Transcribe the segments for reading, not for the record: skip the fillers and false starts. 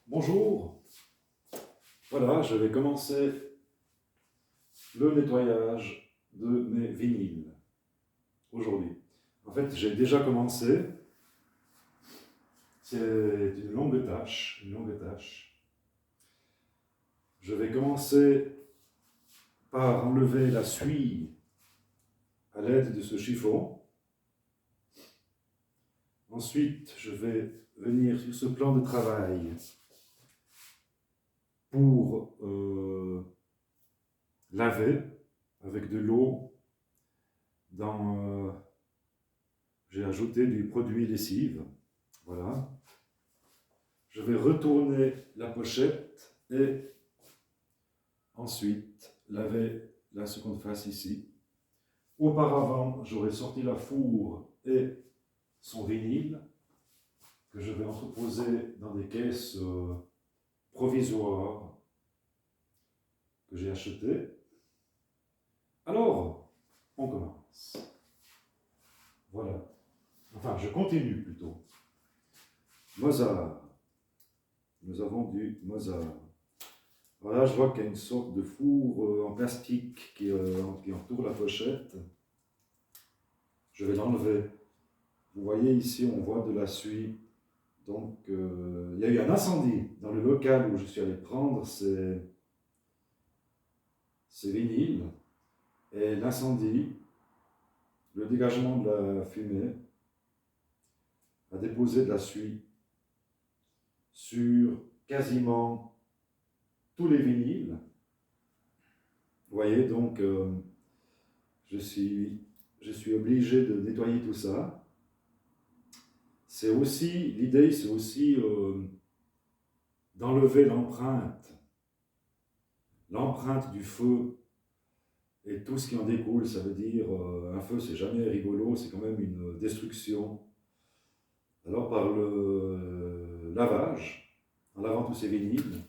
Bonjour, voilà, je vais commencer le nettoyage de mes vinyles aujourd'hui. En fait, j'ai déjà commencé, c'est une longue tâche. Je vais commencer par enlever la suie à l'aide de ce chiffon. Ensuite, je vais venir sur ce plan de travail pour laver avec de l'eau dans... j'ai ajouté du produit lessive, voilà. Je vais retourner la pochette et ensuite laver la seconde face ici. Auparavant, j'aurais sorti la fourre et son vinyle que je vais entreposer dans des caisses provisoires que j'ai achetées. Alors, on commence. Voilà. Enfin, je continue plutôt. Mozart. Nous avons du Mozart. Voilà, je vois qu'il y a une sorte de four en plastique qui entoure la pochette. Je vais l'enlever. Vous voyez ici, on voit de la suie. Donc, il y a eu un incendie dans le local où je suis allé prendre ces vinyles. Et l'incendie, le dégagement de la fumée, a déposé de la suie sur quasiment tous les vinyles. Vous voyez, donc, je suis obligé de nettoyer tout ça. C'est aussi, l'idée, c'est aussi d'enlever l'empreinte du feu et tout ce qui en découle. Ça veut dire, un feu, c'est jamais rigolo, c'est quand même une destruction. Alors, par le lavage, en lavant tous ces vinyles,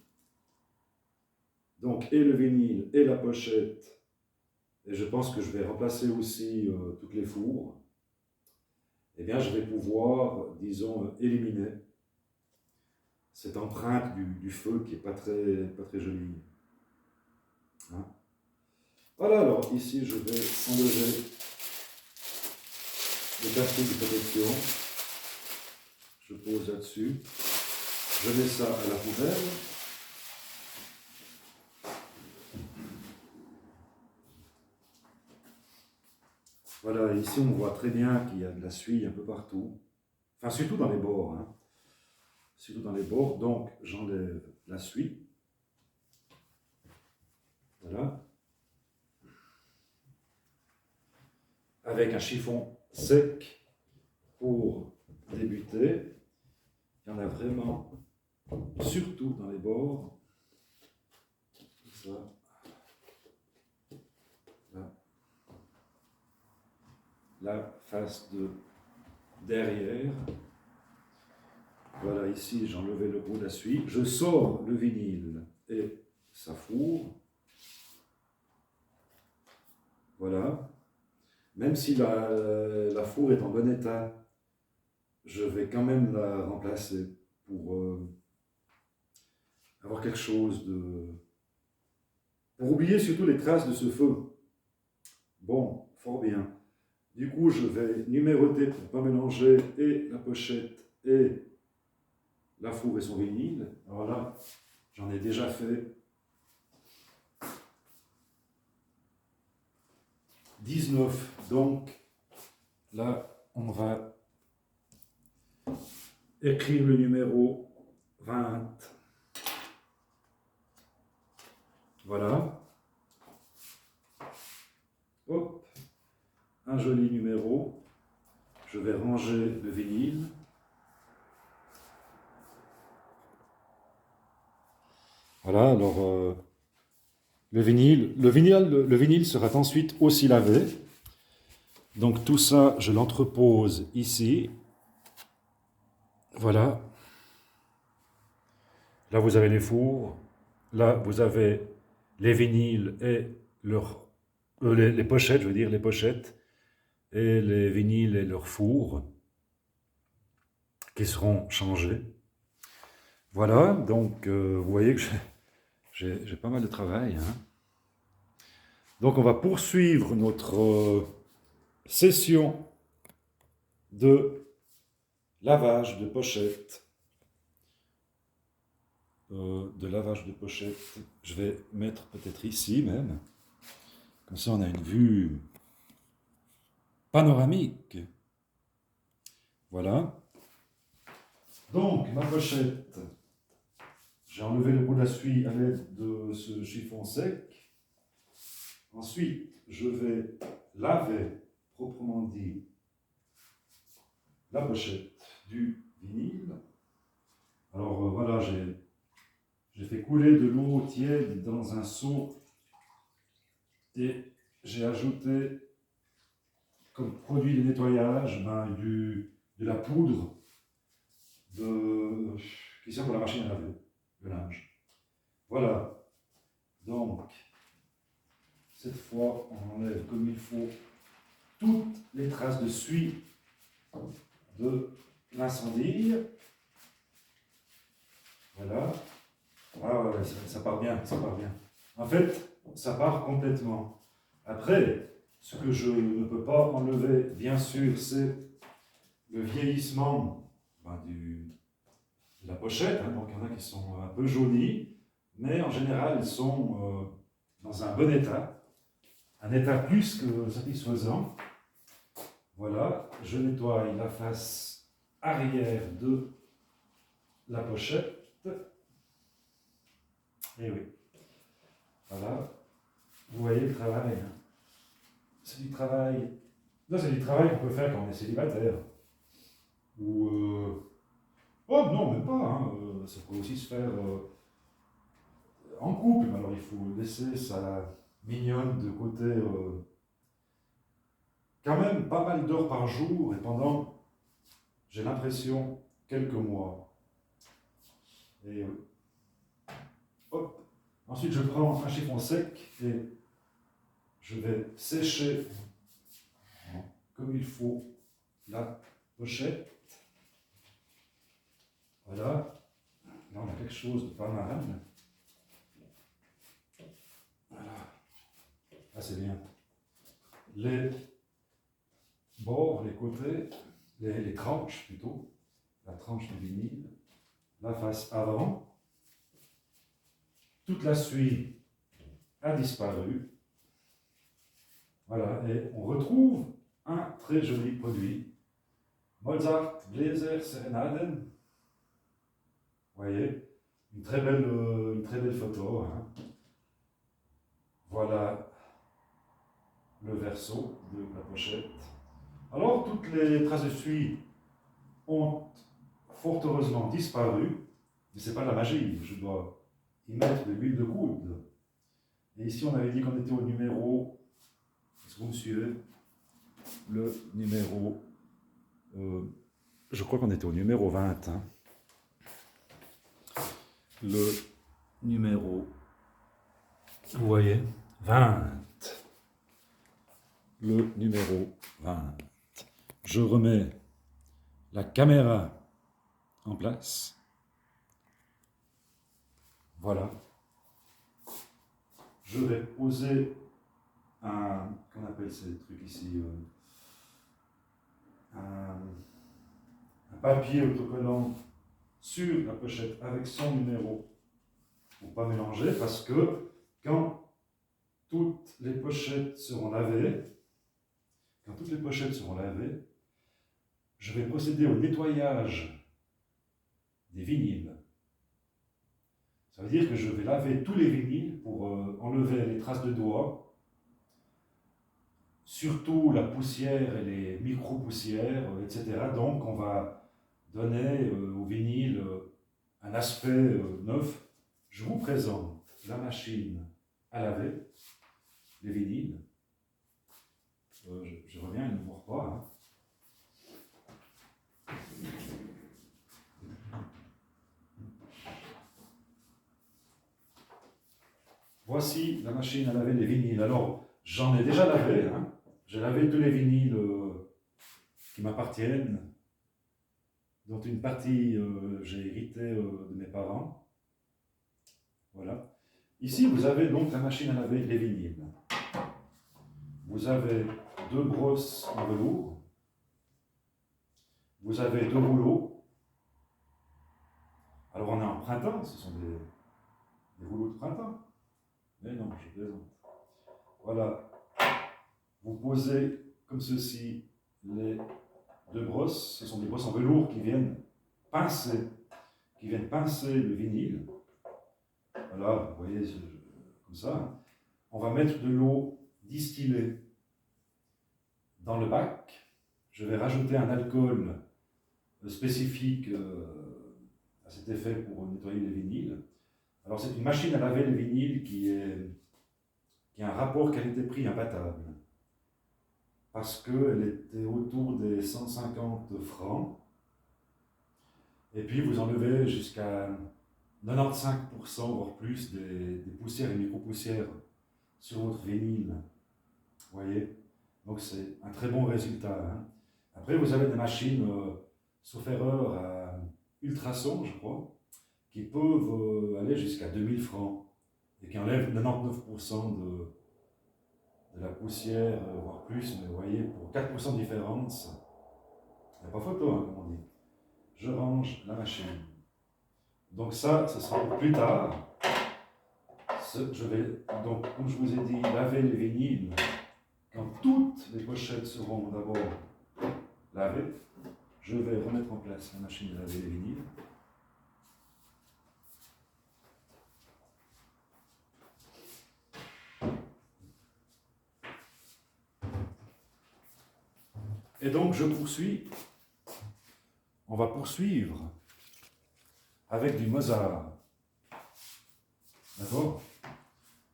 donc, et le vinyle et la pochette, et je pense que je vais remplacer aussi toutes les fourres, eh bien, je vais pouvoir, disons, éliminer cette empreinte du feu qui n'est pas très jolie. Hein? Voilà, alors ici, je vais enlever le plastique de protection. Je pose là-dessus. Je mets ça à la poubelle. Voilà, ici, on voit très bien qu'il y a de la suie un peu partout. Enfin, surtout dans les bords. Hein. Surtout dans les bords. Donc, j'enlève la suie. Voilà. Avec un chiffon sec pour débuter. Il y en a vraiment, surtout dans les bords. Ça. Là. La face de derrière. Voilà, ici, j'ai enlevé le bout de la suie. Je sors le vinyle et sa fourre. Voilà. Même si la fourre est en bon état, je vais quand même la remplacer pour avoir quelque chose de... pour oublier surtout les traces de ce feu. Bon, fort bien. Du coup, je vais numéroter pour ne pas mélanger et la pochette et la fourre et son vinyle. Alors là, j'en ai déjà fait 19. Donc, là, on va écrire le numéro 20. Voilà. Hop. Un joli numéro. Je vais ranger le vinyle. Voilà, alors le vinyle sera ensuite aussi lavé. Donc tout ça, je l'entrepose ici. Voilà. Là, vous avez les fours. Là, vous avez les vinyles et les pochettes, je veux dire, les pochettes. Et les vinyles et leurs fours qui seront changés. Voilà, donc vous voyez que j'ai pas mal de travail, hein. Donc on va poursuivre notre session de lavage de pochettes. Je vais mettre peut-être ici même. Comme ça on a une vue panoramique. Voilà. Donc ma pochette, j'ai enlevé le bout d'essuie à l'aide de ce chiffon sec. Ensuite, je vais laver, proprement dit, la pochette du vinyle. Alors voilà, j'ai fait couler de l'eau tiède dans un seau et j'ai ajouté comme produit de nettoyage de la poudre qui sert pour la machine à laver le linge. Voilà, donc cette fois on enlève comme il faut toutes les traces de suie de l'incendie. Voilà. Ah ouais, ça part bien, ça part bien. En fait, ça part complètement. Après, ce que je ne peux pas enlever, bien sûr, c'est le vieillissement de la pochette. Hein. Donc, il y en a qui sont un peu jaunis, mais en général, ils sont dans un bon état. Un état plus que satisfaisant. Voilà, je nettoie la face arrière de la pochette. Et oui, voilà, vous voyez le travail. Hein. C'est du travail. Là, c'est du travail qu'on peut faire quand on est célibataire. Ou. Oh non, même pas. Hein. Ça peut aussi se faire en couple. Alors, il faut laisser sa mignonne de côté quand même pas mal d'heures par jour et pendant, j'ai l'impression, quelques mois. Et hop. Ensuite, je prends un chiffon sec et je vais sécher comme il faut la pochette. Voilà. Là, on a quelque chose de pas mal. Voilà. Ah, c'est bien. Les bords, les côtés, les tranches plutôt, la tranche de vinyle, la face avant, toute la suie a disparu. Voilà, et on retrouve un très joli produit. Mozart Bläser Serenaden. Vous voyez, une très belle photo. Hein. Voilà le verso de la pochette. Alors, toutes les traces de suie ont fort heureusement disparu, mais ce n'est pas la magie, je dois y mettre de l'huile de coude. Et ici, on avait dit qu'on était au numéro, est-ce que vous me suivez? Le numéro, je crois qu'on était au numéro 20. Hein. Le numéro, vous voyez, 20. Le numéro 20. Je remets la caméra en place. Voilà. Je vais poser qu'on appelle ces trucs ici, un papier autocollant sur la pochette avec son numéro pour ne pas mélanger, parce que quand toutes les pochettes seront lavées, je vais procéder au nettoyage des vinyles. Ça veut dire que je vais laver tous les vinyles pour enlever les traces de doigts, surtout la poussière et les micro-poussières, etc. Donc on va donner au vinyle un aspect neuf. Je vous présente la machine à laver, les vinyles. Je reviens, il ne mord pas. Hein. Voici la machine à laver les vinyles. Alors, j'en ai déjà lavé. Hein. J'ai lavé tous les vinyles qui m'appartiennent. dont une partie j'ai hérité de mes parents. Voilà. Ici, vous avez donc la machine à laver les vinyles. Vous avez 2 brosses en velours. Vous avez 2 rouleaux. Alors on est en printemps, ce sont des rouleaux de printemps. Mais non, je plaisante. Voilà. Vous posez comme ceci les 2 brosses. Ce sont des brosses en velours qui viennent pincer le vinyle. Voilà, vous voyez, comme ça. On va mettre de l'eau distillée dans le bac. Je vais rajouter un alcool spécifique à cet effet pour nettoyer les vinyles. Alors c'est une machine à laver les vinyles qui a un rapport qualité-prix imbattable. Parce qu'elle était autour des 150 francs. Et puis vous enlevez jusqu'à 95% voire plus des poussières et micro-poussières sur votre vinyle. Vous voyez? Donc c'est un très bon résultat. Hein. Après vous avez des machines, sauf erreur, à ultrasons, je crois, qui peuvent aller jusqu'à 2000 francs et qui enlèvent 99% de la poussière, voire plus, mais vous voyez, pour 4% de différence, il n'y a pas photo, hein, comme on dit. Je range la machine. Donc ça, ce sera pour plus tard. Je vais donc, comme je vous ai dit, laver les vinyles quand toutes les pochettes seront d'abord lavées. Je vais remettre en place la machine de laver les vinyles. Et donc je poursuis. On va poursuivre avec du Mozart. D'accord?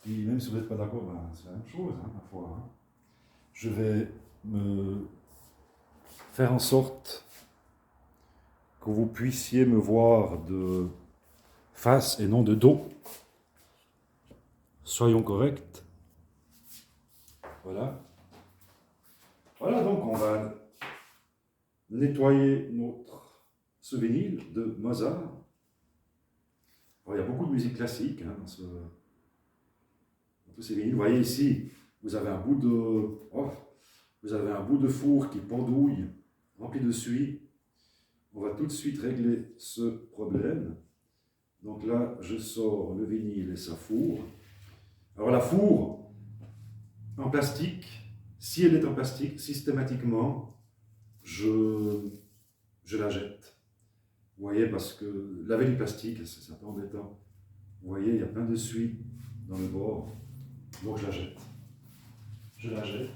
Et même si vous n'êtes pas d'accord, ben, c'est la même chose, hein, parfois. Hein. Je vais me faire en sorte que vous puissiez me voir de face et non de dos. Soyons corrects. Voilà. Voilà, donc on va nettoyer ce vinyle de Mozart. Alors, il y a beaucoup de musique classique hein, dans tous ces vinyles. Vous voyez ici, vous avez un bout de four qui pendouille, rempli de suie. On va tout de suite régler ce problème. Donc là, je sors le vinyle et sa fourre. Alors la fourre, en plastique, si elle est en plastique, systématiquement, je la jette. Vous voyez, parce que laver du plastique, c'est un peu embêtant. Vous voyez, il y a plein de suie dans le bord. Donc je la jette. Je la jette.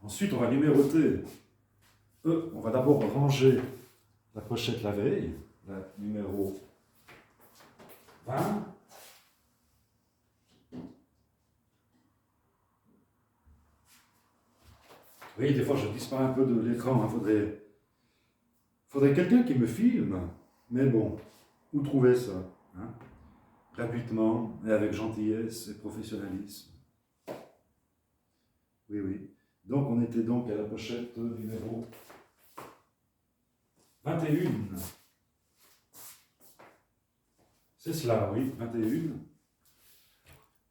Ensuite, on va numéroter. On va d'abord ranger la pochette la veille, la numéro 20. Oui, des fois je disparais un peu de l'écran. Il faudrait quelqu'un qui me filme. Mais bon, où trouver ça hein? Gratuitement et avec gentillesse et professionnalisme. Oui, oui. Donc on était donc à la pochette numéro 21. C'est cela, oui, 21.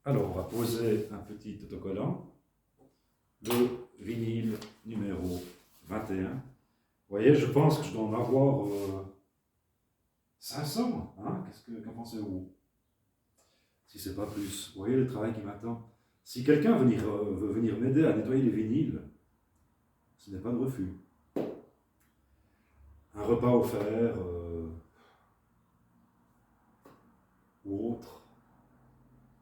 Alors on va poser un petit autocollant. Le vinyle numéro 21. Vous voyez, je pense que je dois en avoir 500. Hein? Qu'en pensez-vous? Si c'est pas plus. Vous voyez le travail qui m'attend. Si quelqu'un veut venir m'aider à nettoyer les vinyles, ce n'est pas de refus. Un repas offert ou autre.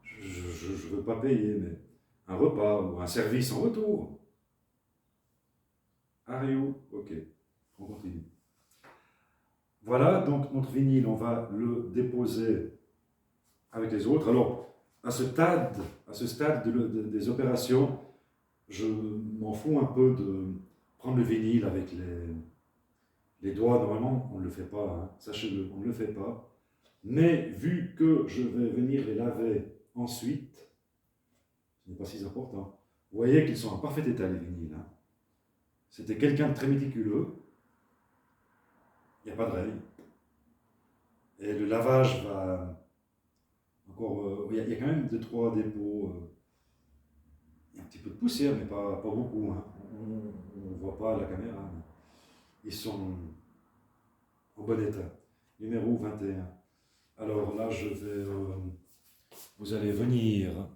Je ne veux pas payer, mais un repas ou un service en retour. Ario, ok, on continue. Voilà, donc notre vinyle, on va le déposer avec les autres. Alors, à ce stade des opérations, je m'en fous un peu de prendre le vinyle avec les doigts. Normalement, on ne le fait pas, hein. Sachez-le, on ne le fait pas. Mais vu que je vais venir les laver ensuite, ce n'est pas si important. Vous voyez qu'ils sont en parfait état, les vinyles. Hein. C'était quelqu'un de très méticuleux. Il n'y a pas de règle. Et le lavage va encore. Il y a quand même 2-3 dépôts. Il y a un petit peu de poussière, mais pas beaucoup. Hein. On ne voit pas à la caméra. Mais ils sont au bon état. Numéro 21. Alors là, je vais. Vous allez venir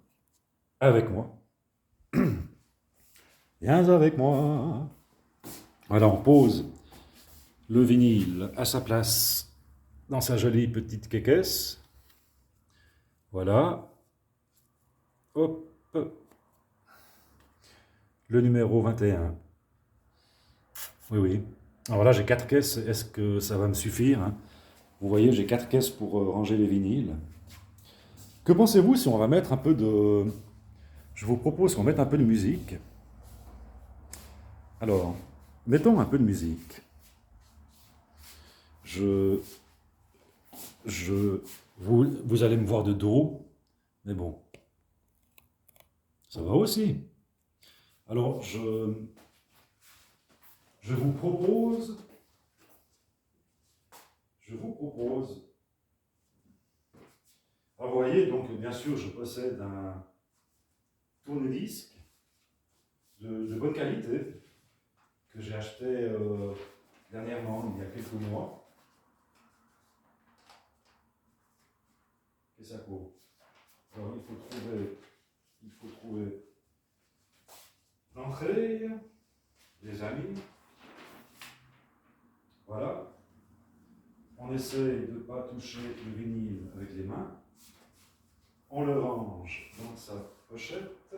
avec moi. Viens avec moi. Voilà, on pose le vinyle à sa place dans sa jolie petite caisse. Voilà. Hop. Le numéro 21. Oui, oui. Alors là, j'ai 4 caisses. Est-ce que ça va me suffire, hein? Vous voyez, j'ai 4 caisses pour ranger les vinyles. Que pensez-vous si on va mettre un peu de... Je vous propose qu'on mette un peu de musique. Alors, mettons un peu de musique. Vous allez me voir de dos, mais bon, ça va aussi. Alors, je vous propose, alors vous voyez, donc bien sûr, je possède un tourne-disque de bonne qualité que j'ai acheté dernièrement, il y a quelques mois. Et ça court. Alors il faut trouver l'entrée, les amis. Voilà. On essaye de ne pas toucher le vinyle avec les mains. On le range dans sa pochette.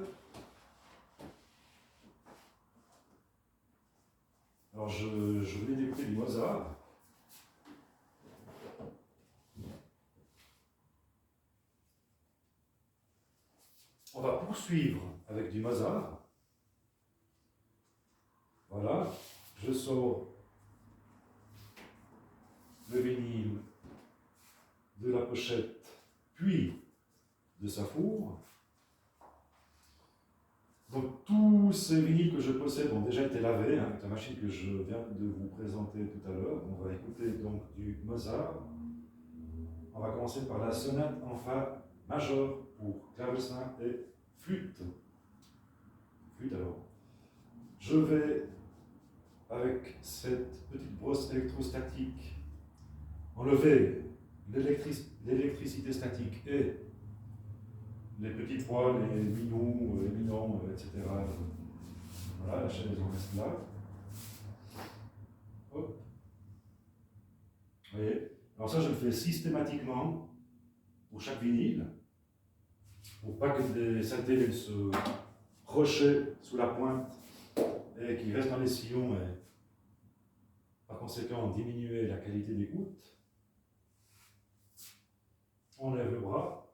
Alors je venais d'écouter du Mozart. On va poursuivre avec du Mozart. Voilà. Je sors le vinyle de la pochette, puis de sa fourre. Donc tous ces vinyles que je possède ont déjà été lavés, hein, avec la machine que je viens de vous présenter tout à l'heure. On va écouter donc du Mozart. On va commencer par la sonate en fa majeur pour clavecin et flûte. Flûte alors. Je vais, avec cette petite brosse électrostatique, enlever l'électricité statique et les petits poils, les minous, les minons, etc. Voilà, la chaise en reste là. Hop. Vous voyez? Alors ça, je le fais systématiquement pour chaque vinyle, pour pas que des saletés viennent se rocher sous la pointe et qui restent dans les sillons et par conséquent diminuer la qualité d'écoute. On lève le bras.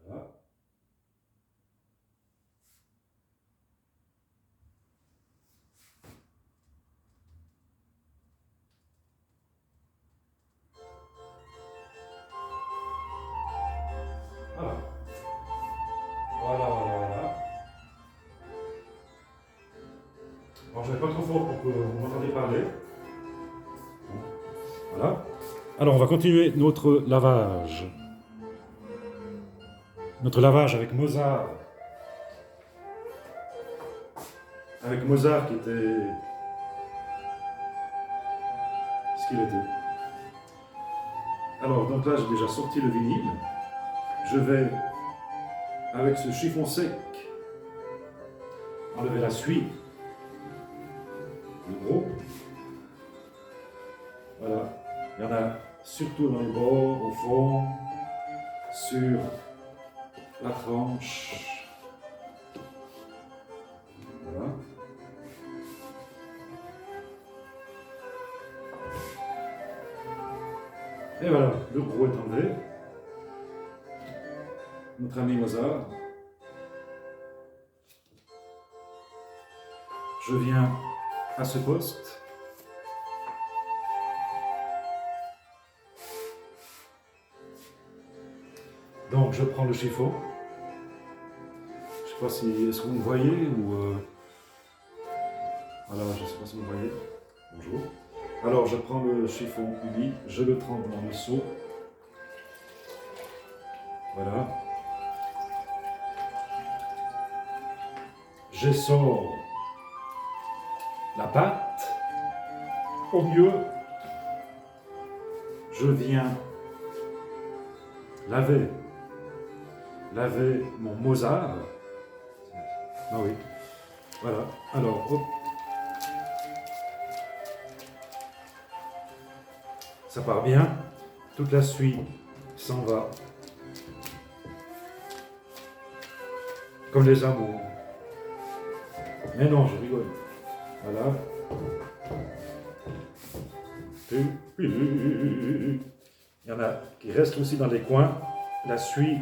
Voilà. Voilà. Voilà. Alors je ne vais pas trop fort pour que vous m'entendiez parler. Voilà. Alors on va continuer notre lavage. Notre lavage avec Mozart. Avec Mozart qui était ce qu'il était. Alors donc là j'ai déjà sorti le vinyle. Je vais, avec ce chiffon sec, enlever la suie, le gros. Voilà. Il y en a surtout dans les bords, au fond, sur la tranche. Voilà. Et voilà, le gros est enlevé. Notre ami Mozart. Je viens à ce poste. Donc je prends le chiffon. Je sais pas si... Est-ce que vous me voyez ou... Alors, je ne sais pas si vous me voyez. Bonjour. Alors, je prends le chiffon uni, je le trempe dans le seau. Voilà. J'essore la pâte. Au mieux, je viens laver mon Mozart. Ah oui, voilà. Alors, hop. Ça part bien. Toute la suie s'en va. Comme les amours. Mais non, je rigole. Voilà. Il y en a qui restent aussi dans les coins. La suie,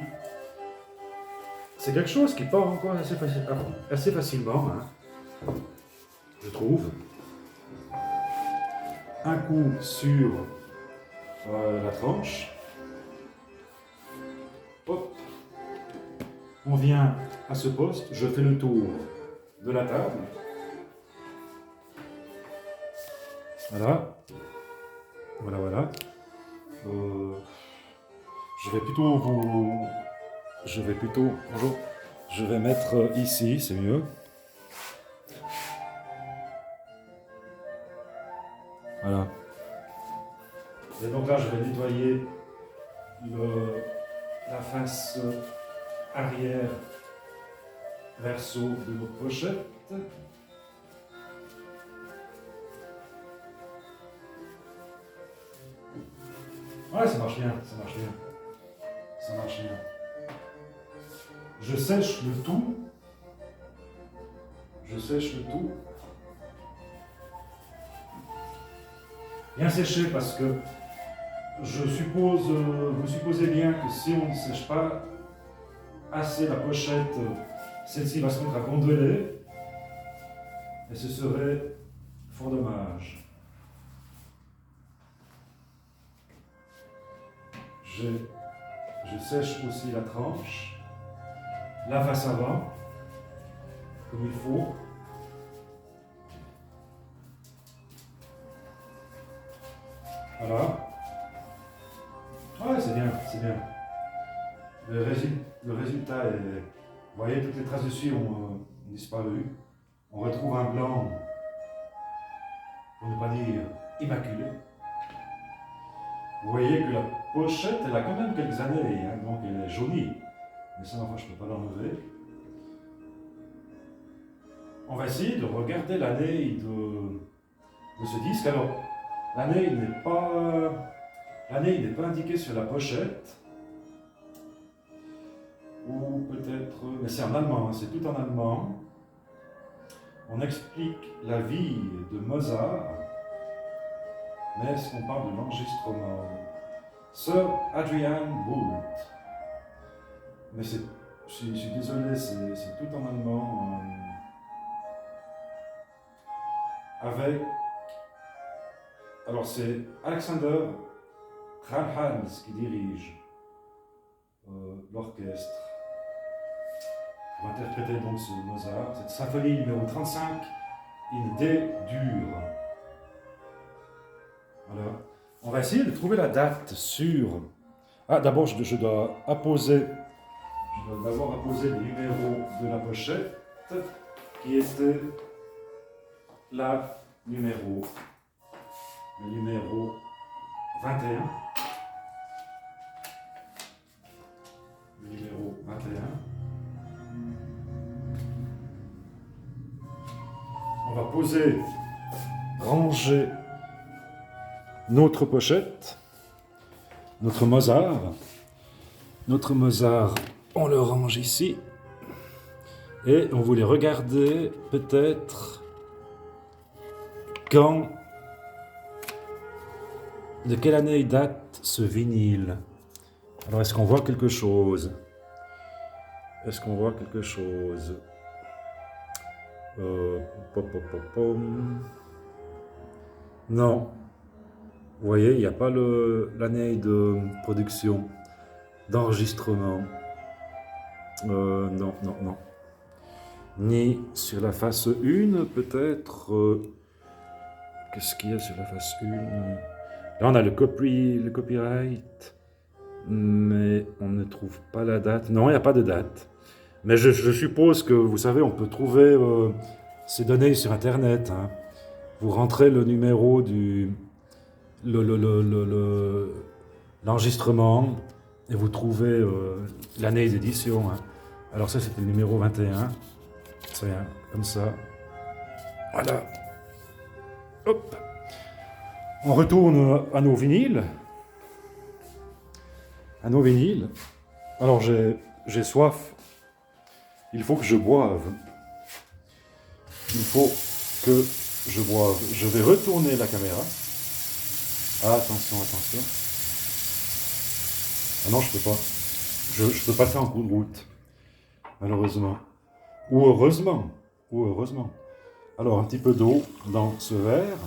c'est quelque chose qui part encore assez facilement, hein, je trouve. Un coup sur la tranche. Hop. On vient à ce poste, je fais le tour de la table. Voilà. Voilà, voilà. Je vais plutôt, bonjour, je vais mettre ici, c'est mieux. Voilà. Et donc là, je vais nettoyer la face arrière verso de notre pochette. Ouais, ça marche bien, ça marche bien. Ça marche bien. Je sèche le tout. Je sèche le tout. Bien séché parce que je suppose, vous supposez bien que si on ne sèche pas assez la pochette, celle-ci va se mettre à gondoler et ce serait fort dommage. Je sèche aussi la tranche, la face avant, comme il faut. Voilà. Ouais, c'est bien, c'est bien. Le résultat est... Vous voyez, toutes les traces de suie ont disparu. On retrouve un blanc, pour ne pas dire immaculé. Vous voyez que la pochette, elle a quand même quelques années, hein, donc elle est jaunie. Mais ça, enfin, je ne peux pas l'enlever. On va essayer de regarder l'année de ce disque. Alors, l'année n'est pas indiquée sur la pochette. Ou peut-être... Mais c'est en allemand, hein, c'est tout en allemand. On explique la vie de Mozart. Mais est-ce qu'on parle de l'enregistrement? Sir Adrian Boult. Mais je suis désolé, c'est tout en allemand. Avec... Alors c'est Alexander Kranhals qui dirige l'orchestre pour interpréter donc ce Mozart, cette symphonie numéro 35 in D-dur. Voilà. On va essayer de trouver la date sur... Ah, d'abord je dois d'abord apposer le numéro de la pochette qui était le numéro 21. Le numéro 21. On va ranger notre pochette, notre Mozart. Notre Mozart, on le range ici. Et on voulait regarder peut-être de quelle année il date ce vinyle. Alors est-ce qu'on voit quelque chose? Est-ce qu'on voit quelque chose? Non. Vous voyez, il n'y a pas l'année de production, d'enregistrement. Non. ni sur la face 1, peut-être. Qu'est-ce qu'il y a sur la face 1? Là, on a le copyright, mais on ne trouve pas la date. Non, il n'y a pas de date. Mais je suppose que, vous savez, on peut trouver ces données sur Internet. Hein. Vous rentrez le numéro du... l'enregistrement et vous trouvez l'année d'édition. Hein. Alors ça, c'était le numéro 21. C'est comme ça. Voilà. Hop. On retourne à nos vinyles. À nos vinyles. Alors j'ai soif. Il faut que je boive. Il faut que je boive. Je vais retourner la caméra. Ah, attention, attention. Ah non, je peux pas. Je peux pas faire en coup de route. Malheureusement. Ou heureusement. Ou heureusement. Alors, un petit peu d'eau dans ce verre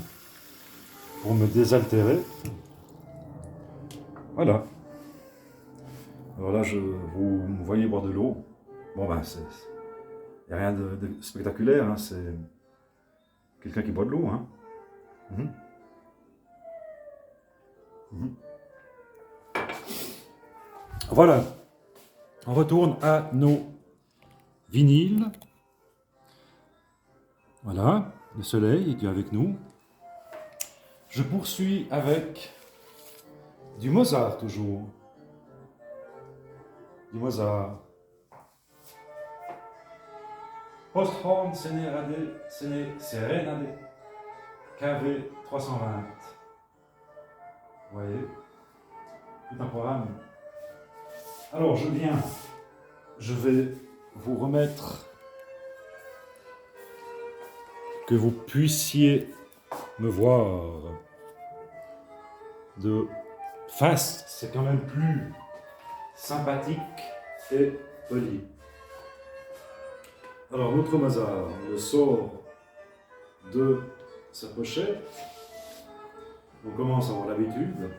pour me désaltérer. Voilà. Alors là, vous me voyez boire de l'eau. Bon, ben, il n'y a rien de spectaculaire. Hein, c'est quelqu'un qui boit de l'eau. Hein. Mhm. Mhm. Voilà. On retourne à nos vinyles. Voilà. Le soleil est avec nous. Je poursuis avec du Mozart toujours. Du Mozart. Posthorn Serenade KV 320. Vous voyez, tout un programme. Alors je vais vous remettre que vous puissiez me voir de face. C'est quand même plus sympathique et poli. Alors notre Mozart, on le sort de sa pochette. On commence à avoir l'habitude.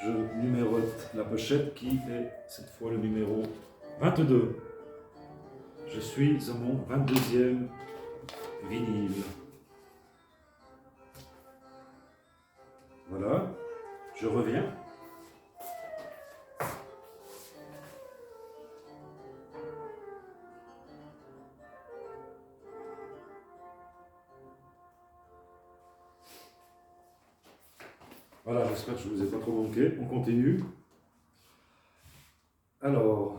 Je numérote la pochette qui est cette fois le numéro 22. Je suis à mon 22e vinyle. Voilà, je reviens. Voilà, j'espère que je ne vous ai pas trop manqué. On continue. Alors,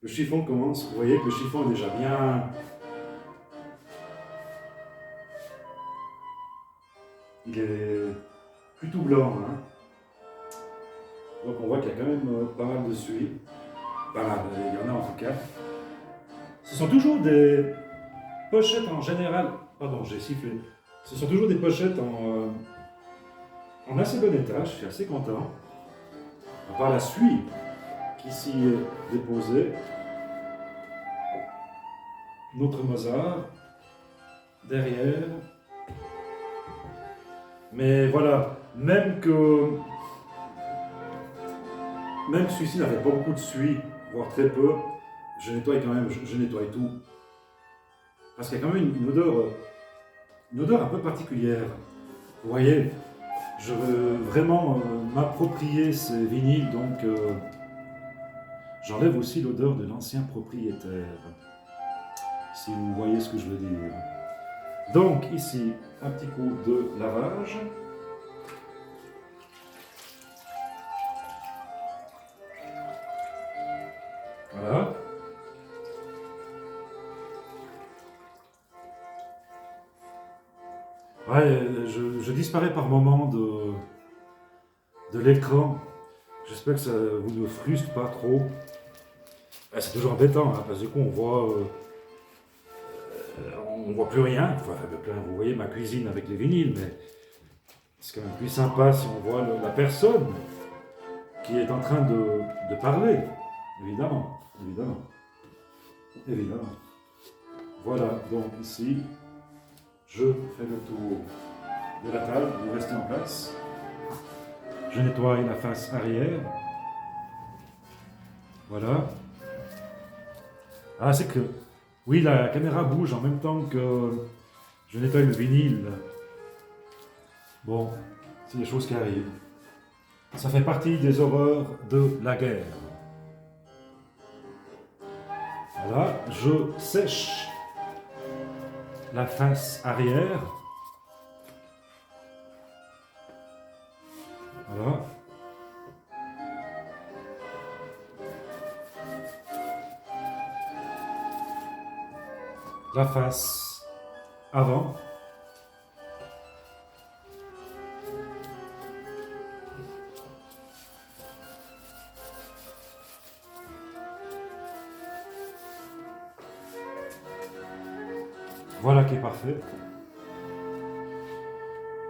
le chiffon commence. Vous voyez que le chiffon est déjà bien... Il est plutôt blanc. Hein. Donc on voit qu'il y a quand même pas mal de suie. Pas mal, il y en a en tout cas. Ce sont toujours des pochettes en général... Pardon, j'ai sifflé. Ce sont toujours des pochettes en assez bon état, je suis assez content. À part la suie qui s'y est déposée. Notre Mozart, derrière. Mais voilà, même celui-ci n'avait pas beaucoup de suie, voire très peu, je nettoie quand même, je nettoie tout. Parce qu'il y a quand même une odeur un peu particulière. Vous voyez, je veux vraiment m'approprier ces vinyles, donc j'enlève aussi l'odeur de l'ancien propriétaire. Si vous voyez ce que je veux dire. Donc ici, un petit coup de lavage. Voilà. Ouais, je disparais par moment de l'écran. J'espère que ça vous ne frustre pas trop. C'est toujours embêtant, hein, parce que du coup on voit plus rien. Enfin, vous voyez ma cuisine avec les vinyles, mais c'est quand même plus sympa si on voit la personne qui est en train de parler. Évidemment, évidemment, évidemment. Voilà, donc ici, je fais le tour de la table, vous restez en place. Je nettoie la face arrière. Voilà. Ah, c'est que... Oui, la caméra bouge en même temps que je nettoie le vinyle. Bon, c'est des choses qui arrivent. Ça fait partie des horreurs de la guerre. Voilà, je sèche la face arrière. Voilà. La face avant. Voilà qui est parfait.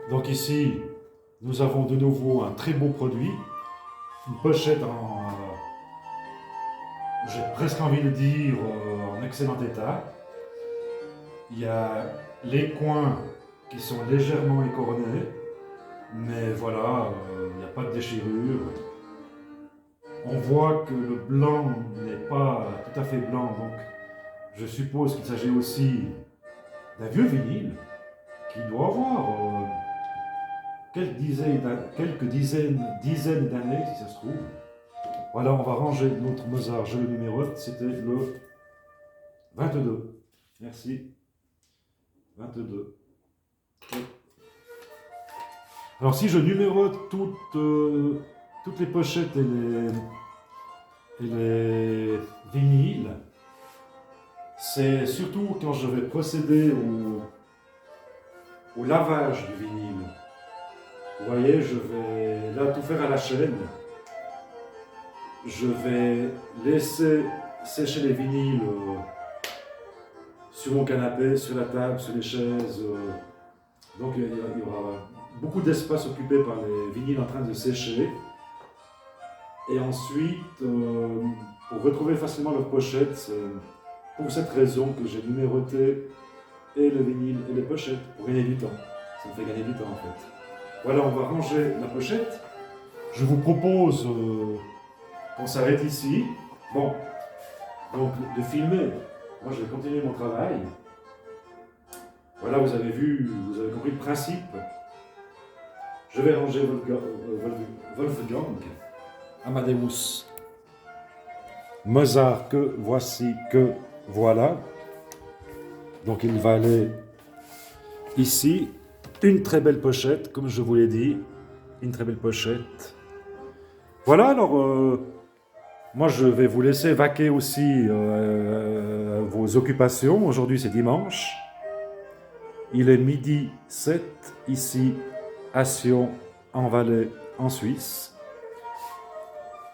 Donc ici, nous avons de nouveau un très beau produit. Une pochette en, j'ai presque envie de dire, en excellent état. Il y a les coins qui sont légèrement écornés, mais voilà, il n'y a pas de déchirure. On voit que le blanc n'est pas tout à fait blanc, donc je suppose qu'il s'agit aussi d'un vieux vinyle qui doit avoir quelques dizaines d'années, si ça se trouve. Voilà, on va ranger notre Mozart, je le numérote, c'était le 22. Merci. 22. Alors si je numérote toutes les pochettes et les vinyles, c'est surtout quand je vais procéder au lavage du vinyle. Vous voyez, je vais là tout faire à la chaîne. Je vais laisser sécher les vinyles sur mon canapé, sur la table, sur les chaises. Donc il y aura beaucoup d'espace occupé par les vinyles en train de sécher. Et ensuite, pour retrouver facilement leur pochette, c'est pour cette raison que j'ai numéroté et le vinyle et les pochettes pour gagner du temps. Ça me fait gagner du temps en fait. Voilà, on va ranger la pochette. Je vous propose qu'on s'arrête ici. Bon, donc de filmer. Moi, je vais continuer mon travail. Voilà, vous avez vu, vous avez compris le principe. Je vais ranger Wolfgang Amadeus Mozart que voici, que voilà. Donc il va aller ici. Une très belle pochette, comme je vous l'ai dit. Une très belle pochette. Voilà, alors moi je vais vous laisser vaquer aussi vos occupations. Aujourd'hui c'est dimanche. Il est midi 7 ici à Sion, en Valais, en Suisse.